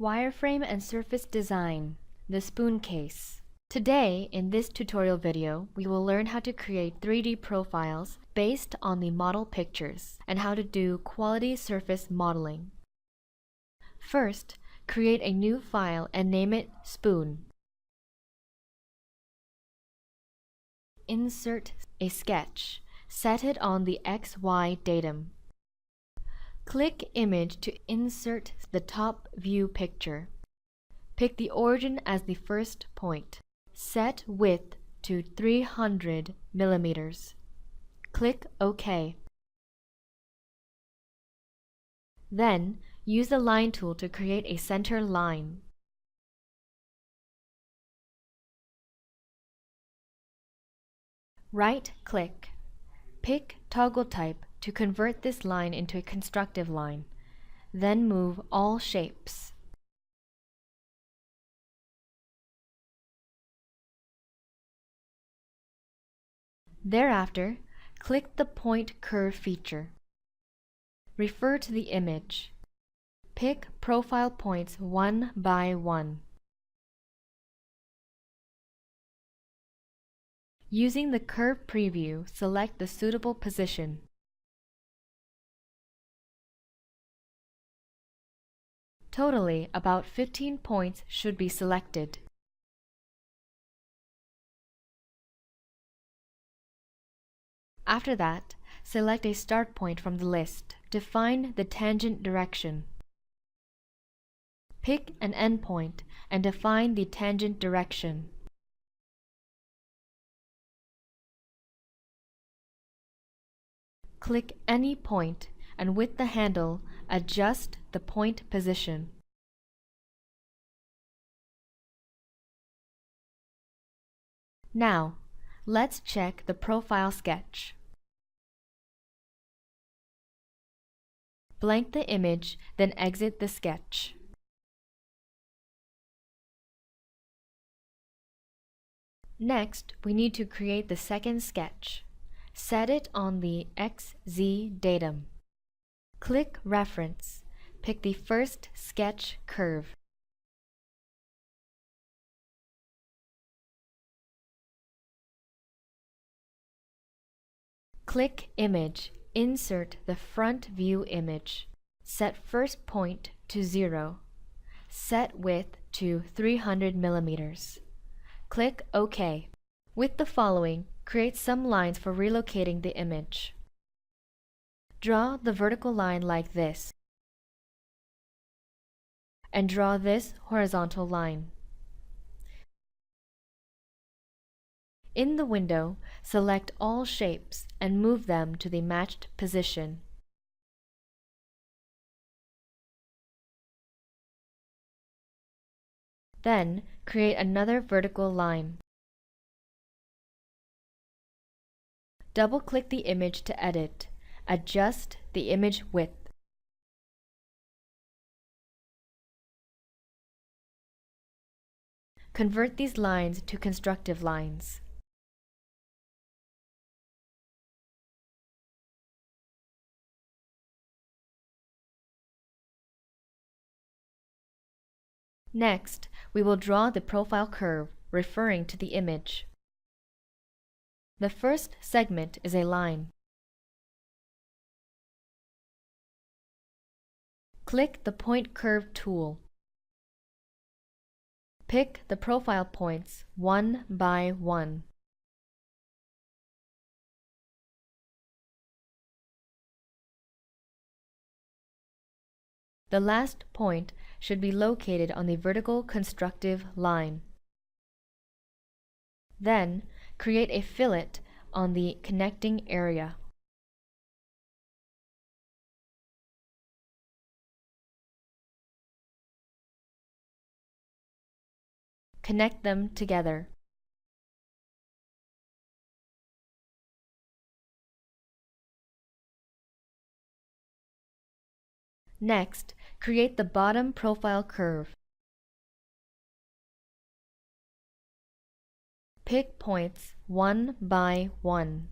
Wireframe and surface design, the spoon case. Today, in this tutorial video, we will learn how to create 3D profiles based on the model pictures and how to do quality surface modeling. First, create a new file and name it Spoon. Insert a sketch. Set it on the XY datum. Click Image to insert the top view picture. Pick the origin as the first point. Set width to 300 millimeters. Click OK. Then, use the Line tool to create a center line. Right-click. Pick Toggle Type to convert this line into a constructive line. Then move All Shapes. Thereafter, click the Point Curve feature. Refer to the image. Pick profile points one by one. Using the Curve preview, select the suitable position. Totally, about 15 points should be selected. After that, select a start point from the list. Define the tangent direction. Pick an endpoint and define the tangent direction. Click any point and with the handle, adjust the point position. Now, let's check the profile sketch. Blank the image, then exit the sketch. Next, we need to create the second sketch. Set it on the XZ datum. Click Reference. Pick the first sketch curve. Click Image. Insert the front view image. Set first point to 0. Set width to 300 millimeters. Click OK. With the following, create some lines for relocating the image. Draw the vertical line like this, and draw this horizontal line. In the window, select all shapes and move them to the matched position. Then, create another vertical line. Double-click the image to edit. Adjust the image width. Convert these lines to constructive lines. Next, we will draw the profile curve, referring to the image. The first segment is a line. Click the Point Curve tool. Pick the profile points one by one. The last point should be located on the vertical constructive line. Then, create a fillet on the connecting area. Connect them together. Next, create the bottom profile curve. Pick points one by one.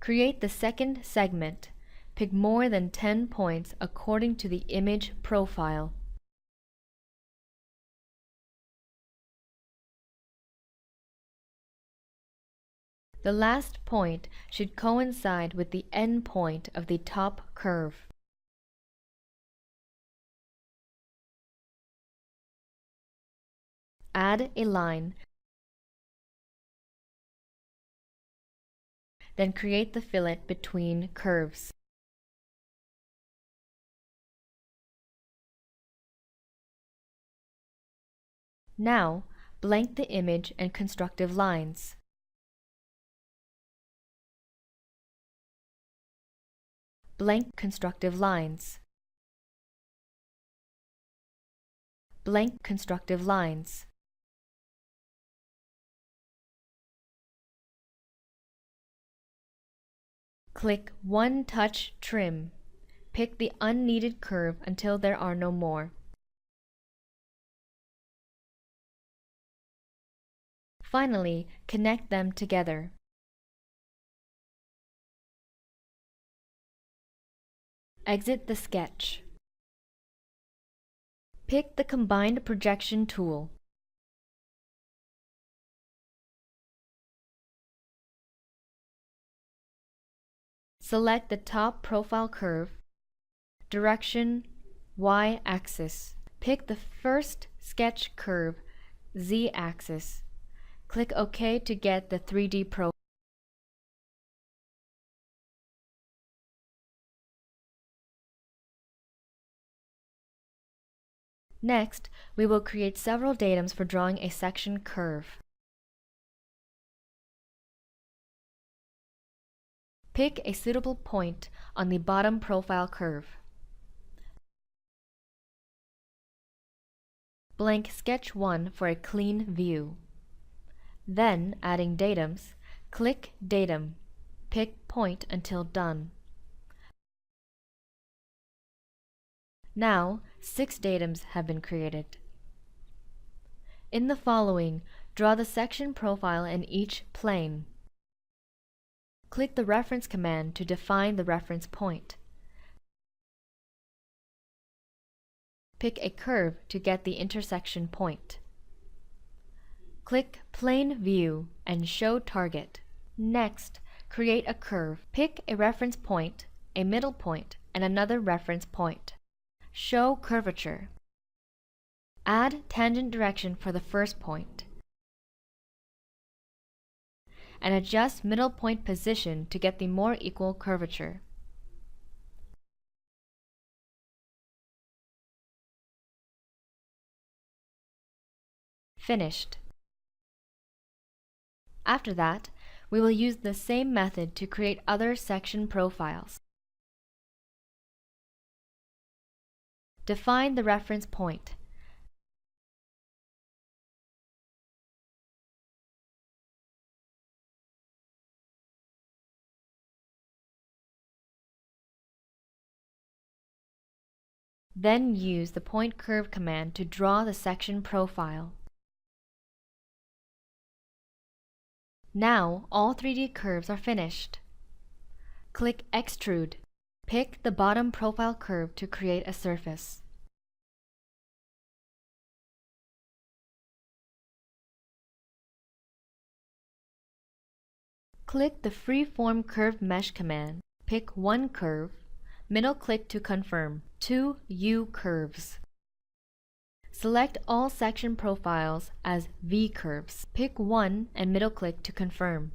Create the second segment. Pick more than 10 points according to the image profile. The last point should coincide with the end point of the top curve. Add a line. Then create the fillet between curves. Now, blank the image and constructive lines. Blank constructive lines. Blank constructive lines. Click One Touch Trim. Pick the unneeded curve until there are no more. Finally, connect them together. Exit the sketch. Pick the Combined Projection tool. Select the top profile curve, direction, y-axis. Pick the first sketch curve, z-axis. Click OK to get the 3D profile. Next, we will create several datums for drawing a section curve. Pick a suitable point on the bottom profile curve. Blank Sketch 1 for a clean view. Then, adding datums, click Datum. Pick Point until done. Now, 6 datums have been created. In the following, draw the section profile in each plane. Click the reference command to define the reference point. Pick a curve to get the intersection point. Click Plane View and Show Target. Next, create a curve. Pick a reference point, a middle point, and another reference point. Show Curvature. Add tangent direction for the first point. And adjust middle point position to get the more equal curvature. Finished. After that, we will use the same method to create other section profiles. Define the reference point. Then use the Point Curve command to draw the section profile. Now, all 3D curves are finished. Click Extrude. Pick the bottom profile curve to create a surface. Click the Freeform Curve Mesh command. Pick one curve. Middle click to confirm. 2 U curves. Select all section profiles as V curves. Pick one and middle click to confirm.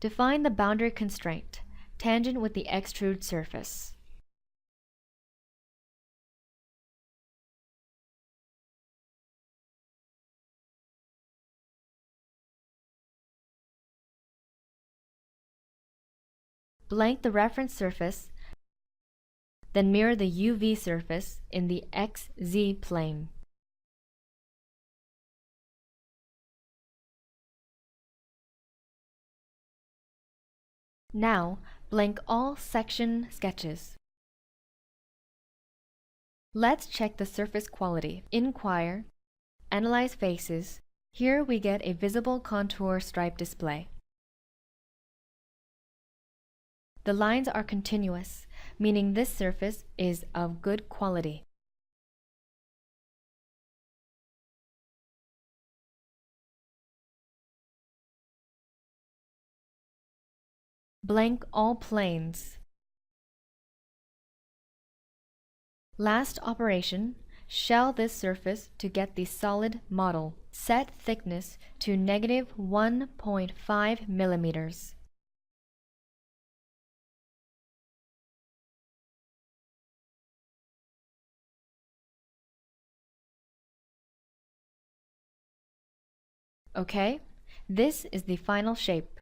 Define the boundary constraint, tangent with the extrude surface. Blank the reference surface, then mirror the UV surface in the XZ plane. Now, blank all section sketches. Let's check the surface quality. Inquire, Analyze Faces, Here we get a visible contour stripe display. The lines are continuous, meaning this surface is of good quality. Blank all planes. Last operation, shell this surface to get the solid model. Set thickness to -1.5 millimeters. Okay, this is the final shape.